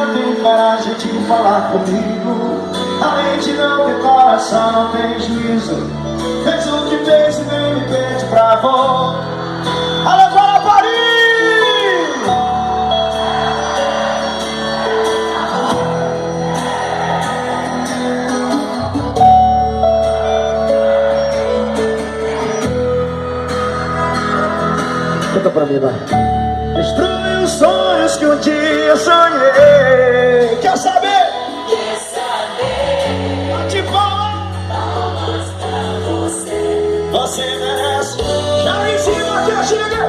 tem coragem de falar comigo. Além de não ter coração, não tem juízo. Fez o que fez e nem me pede pra volta. Alô, Guarapari! Canta pra mim, vai. Destrui os sonhos que um dia sonhei. Quer saber? Quer saber? Pode falar. Palmas pra você. Você merece. Já em cima que eu cheguei.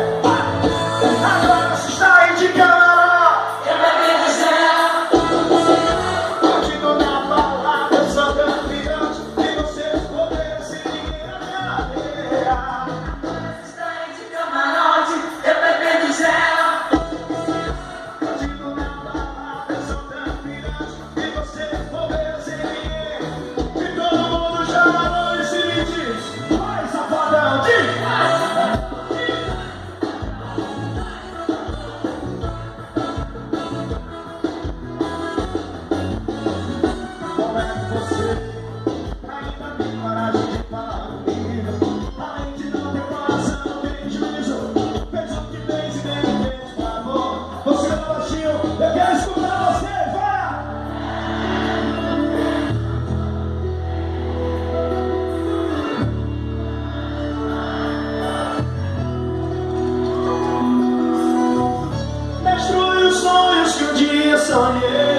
Agora se está aí de câmera. Eu bebi do céu. Contigo na balada, eu sou campeão. E vocês poderem se ninguém na minha. Está aí de camarote. Eu bebi do céu. Contigo na balada, eu sou campeão. E vocês poderem se ninguém. E todo mundo já falou e se me diz. Vai, safadão, diz. Como é que você ainda tem coragem de falar comigo? Além de não ter coração, não tem juízo. Fez o que fez e nem me fez favor. Você é baixinho, eu quero escutar você, vai! Destrui os sonhos que um dia sonhei.